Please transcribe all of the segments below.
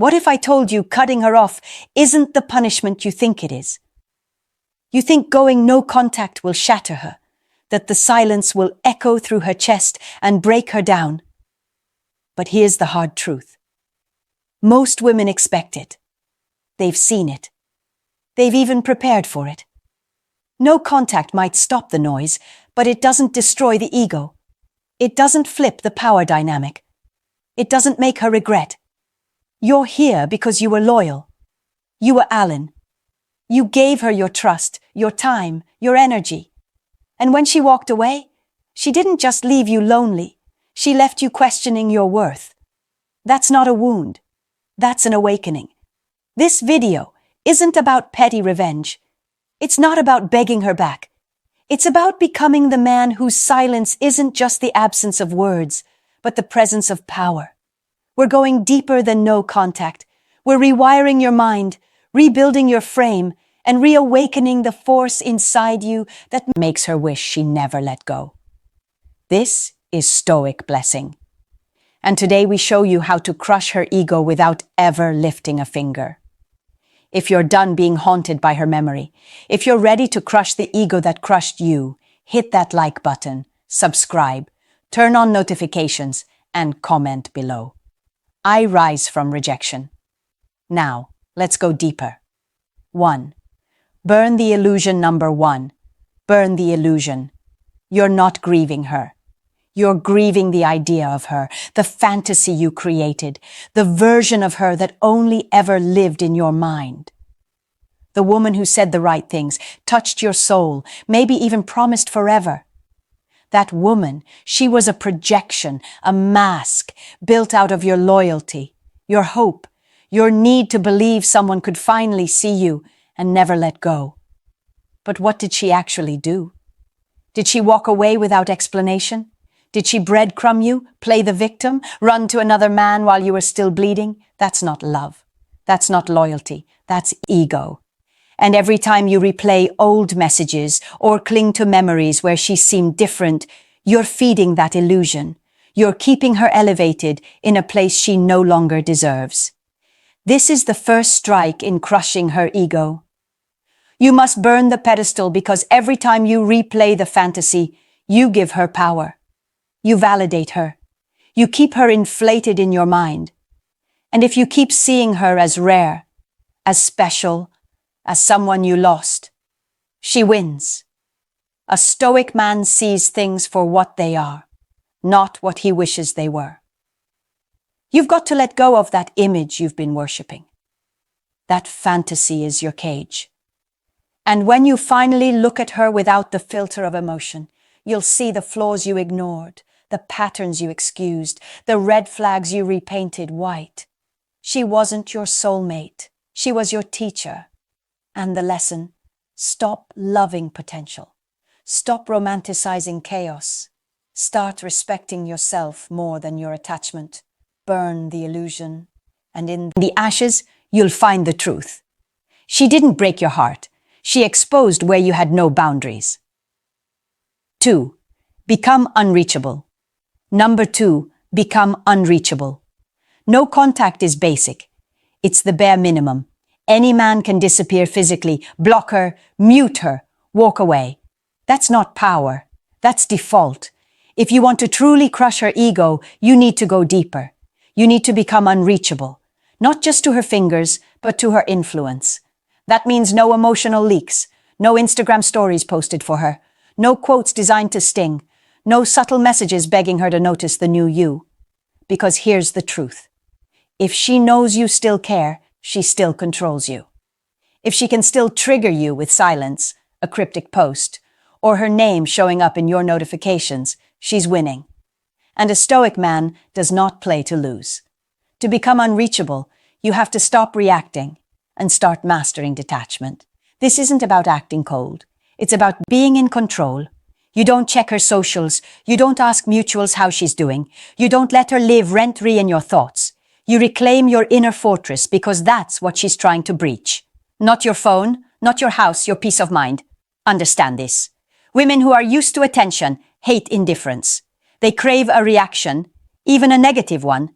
What if I told you cutting her off isn't the punishment you think it is? You think going no contact will shatter her, that the silence will echo through her chest and break her down. But here's the hard truth. Most women expect it. They've seen it. They've even prepared for it. No contact might stop the noise, but it doesn't destroy the ego. It doesn't flip the power dynamic. It doesn't make her regret. You're here because you were loyal. You were Alan. You gave her your trust, your time, your energy. And when she walked away, she didn't just leave you lonely. She left you questioning your worth. That's not a wound. That's an awakening. This video isn't about petty revenge. It's not about begging her back. It's about becoming the man whose silence isn't just the absence of words, but the presence of power. We're going deeper than no contact. We're rewiring your mind, rebuilding your frame, and reawakening the force inside you that makes her wish she never let go. This is Stoic blessing. And today we show you how to crush her ego without ever lifting a finger. If you're done being haunted by her memory, if you're ready to crush the ego that crushed you, hit that like button, subscribe, turn on notifications, and comment below. I rise from rejection. Now, let's go deeper. 1. Burn the illusion. Number 1. Burn the illusion. You're not grieving her. You're grieving the idea of her, the fantasy you created, the version of her that only ever lived in your mind. The woman who said the right things, touched your soul, maybe even promised forever. That woman, she was a projection, a mask, built out of your loyalty, your hope, your need to believe someone could finally see you and never let go. But what did she actually do? Did she walk away without explanation? Did she breadcrumb you, play the victim, run to another man while you were still bleeding? That's not love. That's not loyalty. That's ego. And every time you replay old messages or cling to memories where she seemed different, you're feeding that illusion. You're keeping her elevated in a place she no longer deserves. This is the first strike in crushing her ego. You must burn the pedestal because every time you replay the fantasy, you give her power. You validate her. You keep her inflated in your mind. And if you keep seeing her as rare, as special, as someone you lost, she wins. A stoic man sees things for what they are, not what he wishes they were. You've got to let go of that image you've been worshipping. That fantasy is your cage. And when you finally look at her without the filter of emotion, you'll see the flaws you ignored, the patterns you excused, the red flags you repainted white. She wasn't your soulmate. She was your teacher. And the lesson: stop loving potential. Stop romanticizing chaos. Start respecting yourself more than your attachment. Burn the illusion. And in the ashes, you'll find the truth. She didn't break your heart. She exposed where you had no boundaries. 2. Become unreachable. Number 2, become unreachable. No contact is basic. It's the bare minimum. Any man can disappear physically, block her, mute her, walk away. That's not power. That's default. If you want to truly crush her ego, you need to go deeper. You need to become unreachable, not just to her fingers, but to her influence. That means no emotional leaks, no Instagram stories posted for her, no quotes designed to sting, no subtle messages begging her to notice the new you. Because here's the truth. If she knows you still care, she still controls you. If she can still trigger you with silence, a cryptic post, or her name showing up in your notifications, she's winning. And a stoic man does not play to lose. To become unreachable, you have to stop reacting and start mastering detachment. This isn't about acting cold. It's about being in control. You don't check her socials. You don't ask mutuals how she's doing. You don't let her live rent-free in your thoughts. You reclaim your inner fortress because that's what she's trying to breach. Not your phone, not your house, your peace of mind. Understand this. Women who are used to attention hate indifference. They crave a reaction, even a negative one,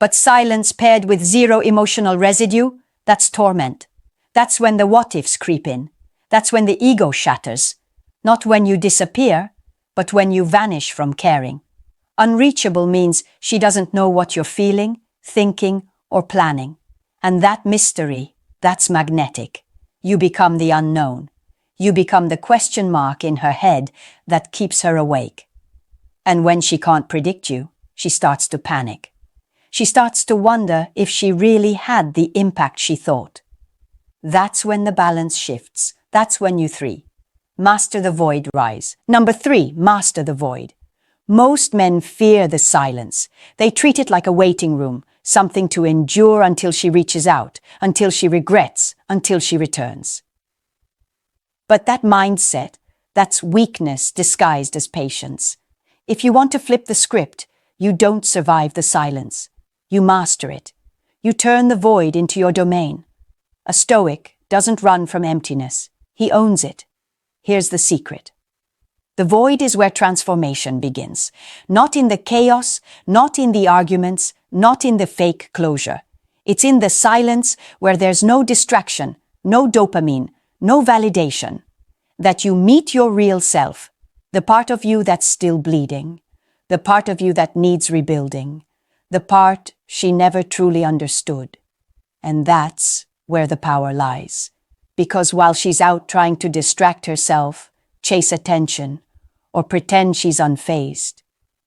But silence paired with zero emotional residue, that's torment. That's when the what-ifs creep in. That's when the ego shatters. Not when you disappear, but when you vanish from caring. Unreachable means she doesn't know what you're feeling, thinking, or planning. And that mystery, that's magnetic. You become the unknown. You become the question mark in her head that keeps her awake. And when she can't predict you, she starts to panic. She starts to wonder if she really had the impact she thought. That's when the balance shifts. That's when you 3. Master the void rise. Number 3, master the void. Most men fear the silence. They treat it like a waiting room, something to endure until she reaches out, until she regrets, until she returns. But that mindset, that's weakness disguised as patience. If you want to flip the script, you don't survive the silence. You master it. You turn the void into your domain. A Stoic doesn't run from emptiness. He owns it. Here's the secret. The void is where transformation begins. Not in the chaos, not in the arguments, not in the fake closure. It's in the silence where there's no distraction, no dopamine, no validation. That you meet your real self, the part of you that's still bleeding, the part of you that needs rebuilding, the part she never truly understood. And that's where the power lies. Because while she's out trying to distract herself, chase attention, or pretend she's unfazed,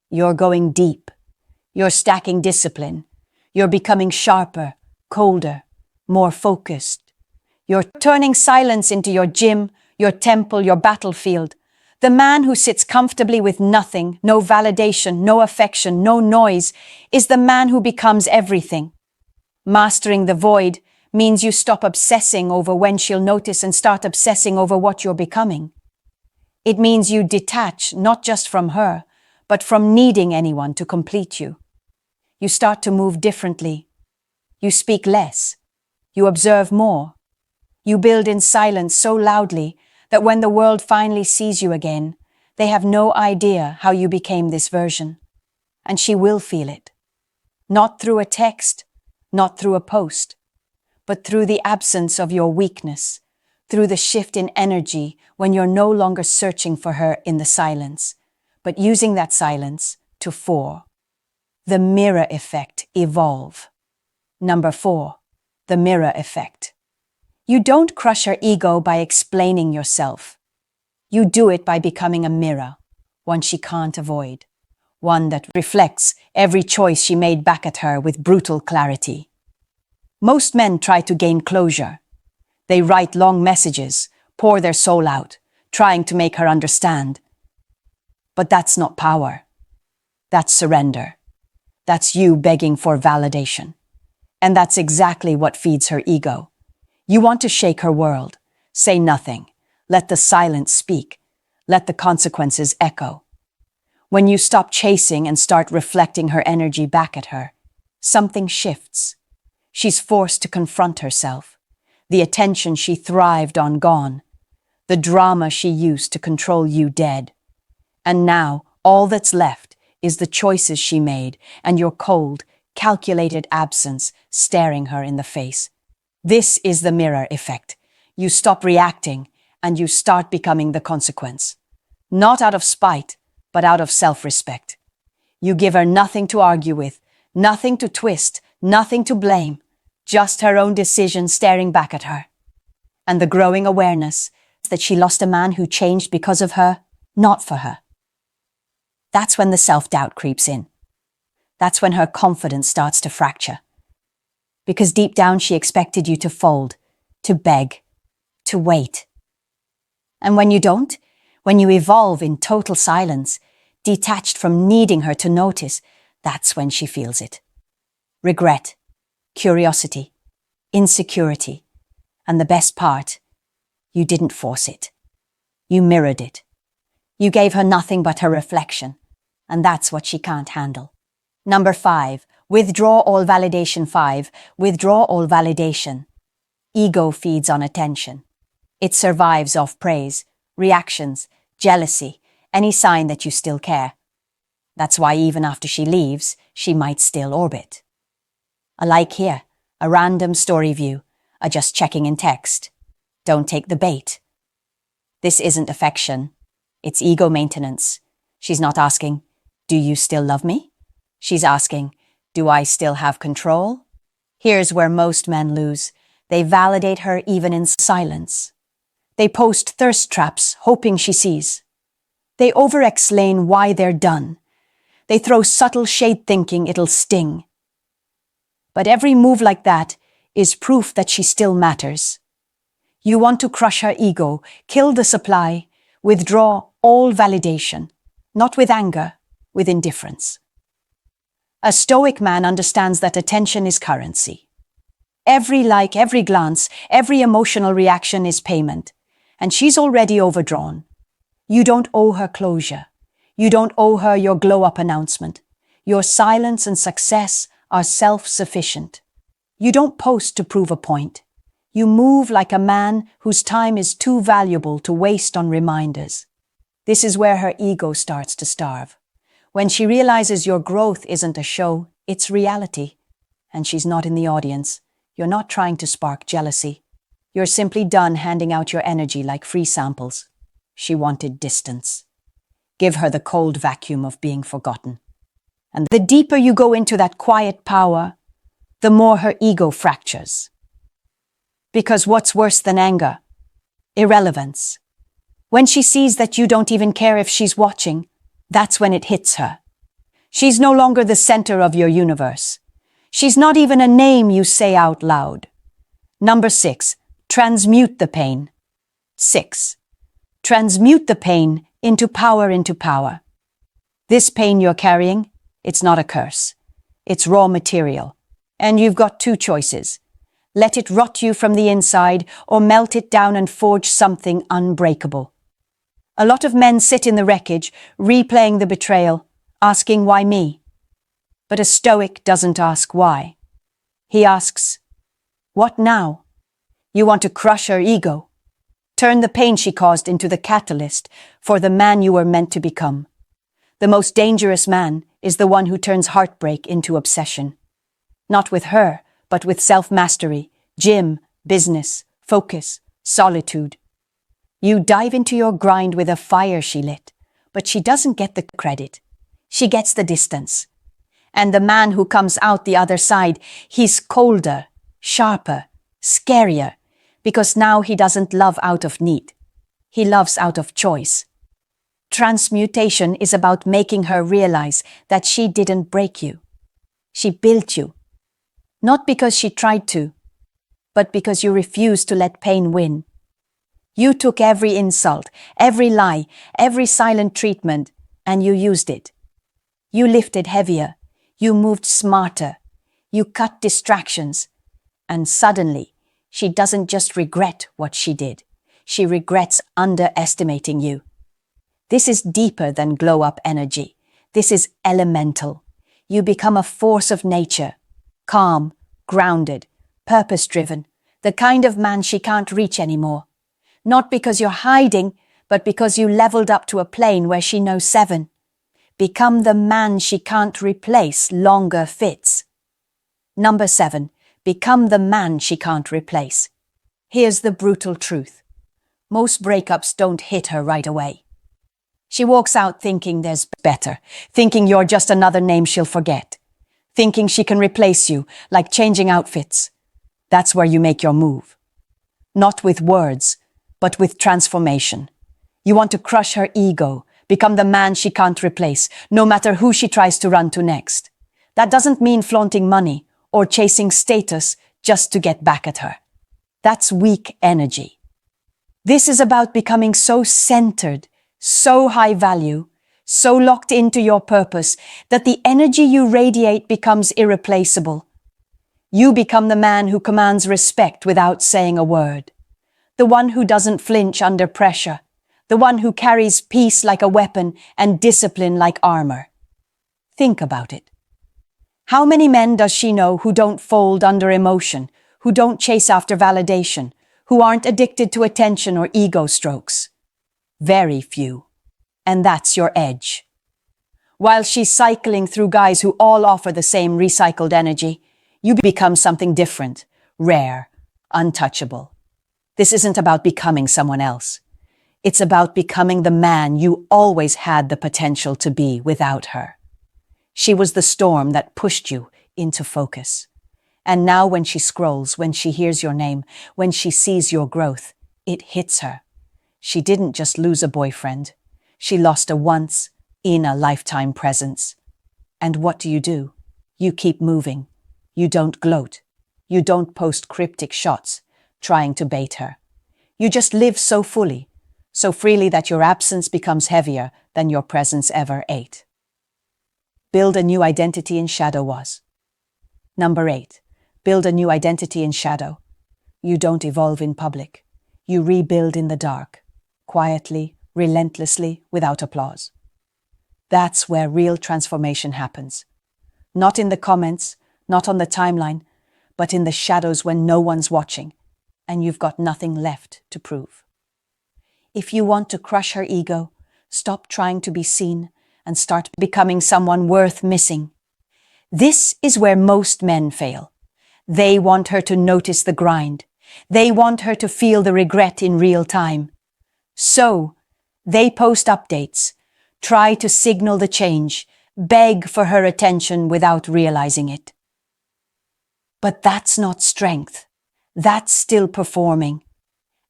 you're going deep. You're stacking discipline. You're becoming sharper, colder, more focused. You're turning silence into your gym, your temple, your battlefield. The man who sits comfortably with nothing, no validation, no affection, no noise, is the man who becomes everything. Mastering the void means you stop obsessing over when she'll notice and start obsessing over what you're becoming. It means you detach not just from her, but from needing anyone to complete you. You start to move differently. You speak less. You observe more. You build in silence so loudly that when the world finally sees you again, they have no idea how you became this version. And she will feel it. Not through a text, not through a post, but through the absence of your weakness, through the shift in energy when you're no longer searching for her in the silence, but using that silence to 4. The mirror effect evolve. Number 4, the mirror effect. You don't crush her ego by explaining yourself. You do it by becoming a mirror, one she can't avoid, one that reflects every choice she made back at her with brutal clarity. Most men try to gain closure. They write long messages, pour their soul out, trying to make her understand. But that's not power. That's surrender. That's you begging for validation. And that's exactly what feeds her ego. You want to shake her world. Say nothing. Let the silence speak. Let the consequences echo. When you stop chasing and start reflecting her energy back at her, something shifts. She's forced to confront herself. The attention she thrived on gone. The drama she used to control you dead. And now, all that's left is the choices she made and your cold, calculated absence staring her in the face. This is the mirror effect. You stop reacting and you start becoming the consequence. Not out of spite, but out of self-respect. You give her nothing to argue with, nothing to twist, nothing to blame, just her own decision staring back at her. And the growing awareness that she lost a man who changed because of her, not for her. That's when the self-doubt creeps in. That's when her confidence starts to fracture. Because deep down she expected you to fold, to beg, to wait. And when you don't, when you evolve in total silence, detached from needing her to notice, that's when she feels it. Regret, curiosity, insecurity, and the best part, you didn't force it. You mirrored it. You gave her nothing but her reflection, and that's what she can't handle. Number 5, withdraw all validation. 5, withdraw all validation. Ego feeds on attention. It survives off praise, reactions, jealousy, any sign that you still care. That's why even after she leaves, she might still orbit. A like here, a random story view, a just checking in text. Don't take the bait. This isn't affection. It's ego maintenance. She's not asking, do you still love me? She's asking, do I still have control? Here's where most men lose. They validate her even in silence. They post thirst traps, hoping she sees. They over-explain why they're done. They throw subtle shade thinking it'll sting. But every move like that is proof that she still matters. You want to crush her ego, kill the supply, withdraw all validation, not with anger, with indifference. A Stoic man understands that attention is currency. Every like, every glance, every emotional reaction is payment, and she's already overdrawn. You don't owe her closure. You don't owe her your glow-up announcement. Your silence and success are self-sufficient. You don't post to prove a point. You move like a man whose time is too valuable to waste on reminders. This is where her ego starts to starve. When she realizes your growth isn't a show, it's reality. And she's not in the audience. You're not trying to spark jealousy. You're simply done handing out your energy like free samples. She wanted distance. Give her the cold vacuum of being forgotten. And the deeper you go into that quiet power, the more her ego fractures. Because what's worse than anger? Irrelevance. When she sees that you don't even care if she's watching, that's when it hits her. She's no longer the center of your universe. She's not even a name you say out loud. Number 6, transmute the pain. 6. Transmute the pain into power. This pain you're carrying, it's not a curse. It's raw material. And you've got 2 choices. Let it rot you from the inside or melt it down and forge something unbreakable. A lot of men sit in the wreckage, replaying the betrayal, asking why me? But a Stoic doesn't ask why. He asks, what now? You want to crush her ego. Turn the pain she caused into the catalyst for the man you were meant to become. The most dangerous man is the one who turns heartbreak into obsession. Not with her, but with self-mastery, gym, business, focus, solitude. You dive into your grind with a fire she lit, but she doesn't get the credit. She gets the distance. And the man who comes out the other side, he's colder, sharper, scarier, because now he doesn't love out of need. He loves out of choice. Transmutation is about making her realize that she didn't break you. She built you. Not because she tried to, but because you refused to let pain win. You took every insult, every lie, every silent treatment, and you used it. You lifted heavier. You moved smarter. You cut distractions. And suddenly, she doesn't just regret what she did. She regrets underestimating you. This is deeper than glow-up energy. This is elemental. You become a force of nature. Calm, grounded, purpose-driven. The kind of man she can't reach anymore. Not because you're hiding, but because you leveled up to a plane where she knows 7. Become the man she can't replace longer fits. Number 7. Become the man she can't replace. Here's the brutal truth. Most breakups don't hit her right away. She walks out thinking there's better, thinking you're just another name she'll forget, thinking she can replace you, like changing outfits. That's where you make your move. Not with words, but with transformation. You want to crush her ego, become the man she can't replace, no matter who she tries to run to next. That doesn't mean flaunting money or chasing status just to get back at her. That's weak energy. This is about becoming so centered, so high value, so locked into your purpose that the energy you radiate becomes irreplaceable. You become the man who commands respect without saying a word. The one who doesn't flinch under pressure. The one who carries peace like a weapon and discipline like armor. Think about it. How many men does she know who don't fold under emotion, who don't chase after validation, who aren't addicted to attention or ego strokes? Very few. And that's your edge. While she's cycling through guys who all offer the same recycled energy, You become something different, rare, untouchable. This isn't about becoming someone else. It's about becoming the man you always had the potential to be without her. She was the storm that pushed you into focus. And now when she scrolls, when she hears your name, when she sees your growth, it hits her. She didn't just lose a boyfriend. She lost a once-in-a-lifetime presence. And what do? You keep moving. You don't gloat. You don't post cryptic shots, trying to bait her. You just live so fully, so freely that your absence becomes heavier than your presence ever ate. Build a new identity in shadow was. Number 8. Build a new identity in shadow. You don't evolve in public. You rebuild in the dark, quietly, relentlessly, without applause. That's where real transformation happens. Not in the comments, not on the timeline, but in the shadows when no one's watching, and you've got nothing left to prove. If you want to crush her ego, stop trying to be seen and start becoming someone worth missing. This is where most men fail. They want her to notice the grind. They want her to feel the regret in real time. So, they post updates, try to signal the change, beg for her attention without realizing it. But that's not strength. That's still performing.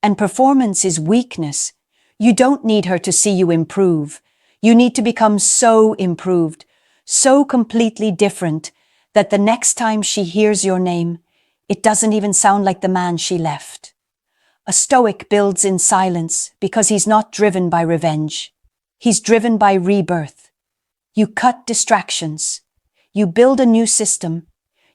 And performance is weakness. You don't need her to see you improve. You need to become so improved, so completely different, that the next time she hears your name, it doesn't even sound like the man she left. A Stoic builds in silence because he's not driven by revenge. He's driven by rebirth. You cut distractions. You build a new system.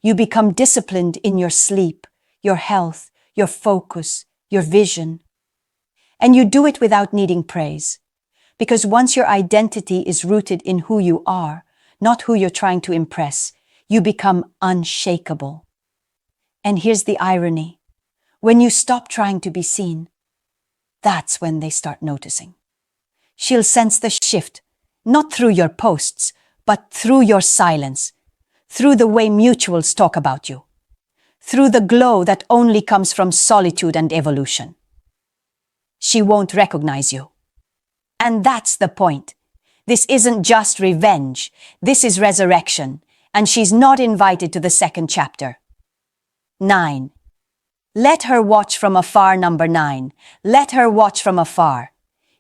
You become disciplined in your sleep, your health, your focus, your vision. And you do it without needing praise. Because once your identity is rooted in who you are, not who you're trying to impress, you become unshakable. And here's the irony. When you stop trying to be seen, that's when they start noticing. She'll sense the shift, not through your posts, but through your silence, through the way mutuals talk about you, through the glow that only comes from solitude and evolution. She won't recognize you. And that's the point. This isn't just revenge. This is resurrection. And she's not invited to the second chapter. 9. Let her watch from afar. Number 9. Let her watch from afar.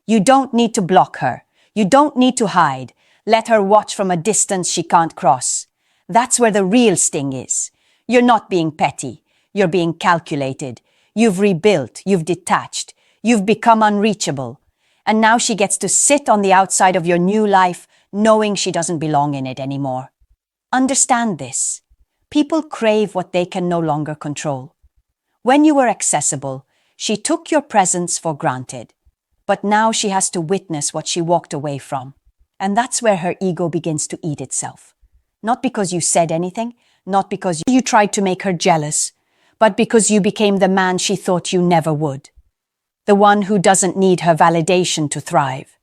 You don't need to block her. You don't need to hide. Let her watch from a distance she can't cross. That's where the real sting is. You're not being petty. You're being calculated. You've rebuilt. You've detached. You've become unreachable. And now she gets to sit on the outside of your new life, knowing she doesn't belong in it anymore. Understand this. People crave what they can no longer control. When you were accessible, she took your presence for granted. But now she has to witness what she walked away from. And that's where her ego begins to eat itself. Not because you said anything, not because you tried to make her jealous, but because you became the man she thought you never would. The one who doesn't need her validation to thrive.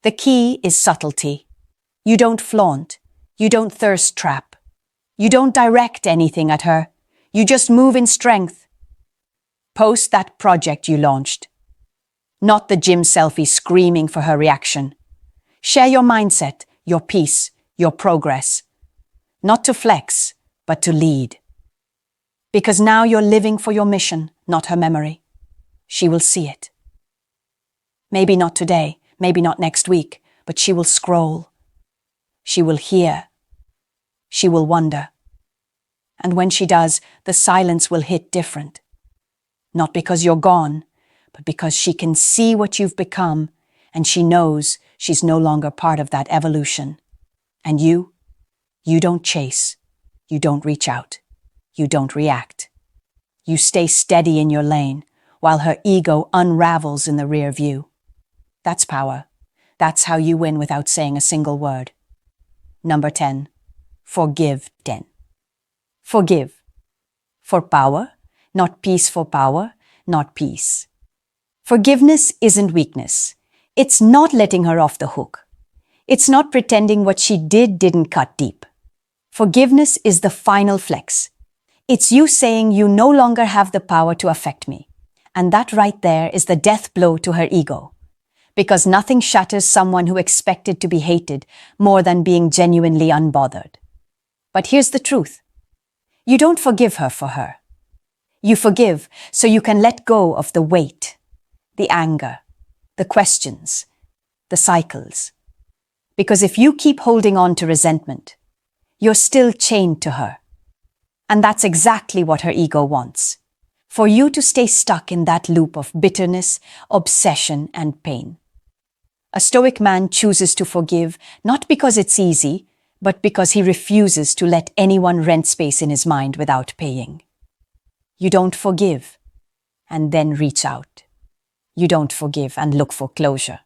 The key is subtlety. You don't flaunt. You don't thirst trap. You don't direct anything at her. You just move in strength. Post that project you launched. Not the gym selfie screaming for her reaction. Share your mindset, your peace, your progress. Not to flex, but to lead. Because now you're living for your mission, not her memory. She will see it. Maybe not today, maybe not next week, but she will scroll. She will hear. She will wonder. And when she does, the silence will hit different. Not because you're gone, but because she can see what you've become, and she knows she's no longer part of that evolution. And you don't chase. You don't reach out. You don't react. You stay steady in your lane, while her ego unravels in the rear view. That's power. That's how you win without saying a single word. Number 10. Forgive 10. Forgive. For power, not peace for power, not peace. Forgiveness isn't weakness. It's not letting her off the hook. It's not pretending what she did didn't cut deep. Forgiveness is the final flex. It's you saying you no longer have the power to affect me. And that right there is the death blow to her ego. Because nothing shatters someone who expected to be hated more than being genuinely unbothered. But here's the truth. You don't forgive her for her. You forgive so you can let go of the weight, the anger, the questions, the cycles. Because if you keep holding on to resentment, you're still chained to her. And that's exactly what her ego wants. For you to stay stuck in that loop of bitterness, obsession, and pain. A Stoic man chooses to forgive not because it's easy, but because he refuses to let anyone rent space in his mind without paying. You don't forgive and then reach out. You don't forgive and look for closure.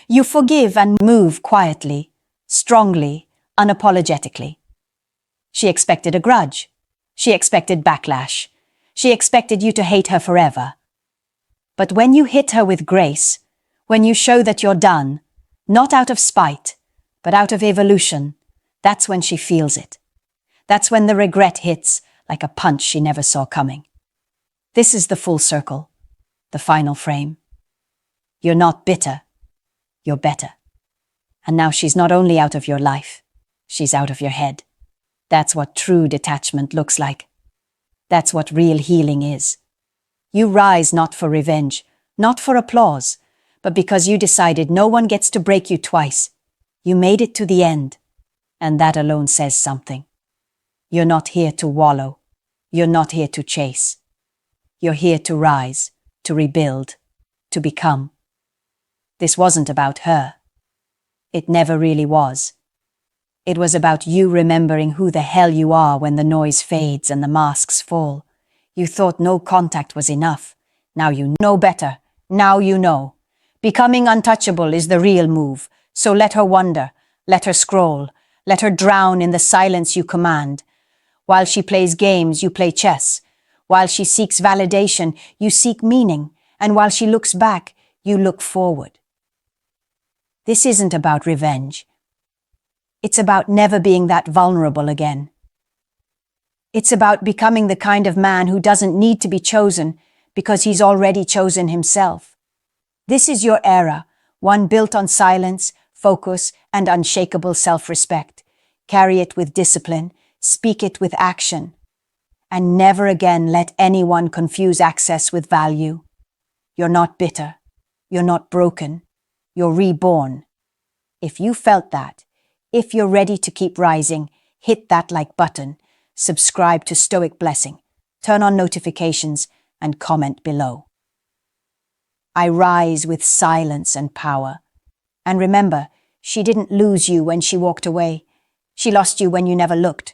You forgive and move quietly, strongly, unapologetically. She expected a grudge. She expected backlash. She expected you to hate her forever. But when you hit her with grace, when you show that you're done, not out of spite, but out of evolution, that's when she feels it. That's when the regret hits like a punch she never saw coming. This is the full circle, the final frame. You're not bitter, you're better. And now she's not only out of your life, she's out of your head. That's what true detachment looks like. That's what real healing is. You rise not for revenge, not for applause, but because you decided no one gets to break you twice. You made it to the end, and that alone says something. You're not here to wallow. You're not here to chase. You're here to rise, to rebuild, to become. This wasn't about her. It never really was. It was about you remembering who the hell you are when the noise fades and the masks fall. You thought no contact was enough. Now you know better. Now you know. Becoming untouchable is the real move. So let her wonder. Let her scroll. Let her drown in the silence you command. While she plays games, you play chess. While she seeks validation, you seek meaning. And while she looks back, you look forward. This isn't about revenge. It's about never being that vulnerable again. It's about becoming the kind of man who doesn't need to be chosen because he's already chosen himself. This is your era, one built on silence, focus, and unshakable self-respect. Carry it with discipline, speak it with action, and never again let anyone confuse access with value. You're not bitter. You're not broken. You're reborn. If you felt that, if you're ready to keep rising, hit that like button, subscribe to Stoic Blessing, turn on notifications, and comment below. I rise with silence and power. And remember, she didn't lose you when she walked away. She lost you when you never looked.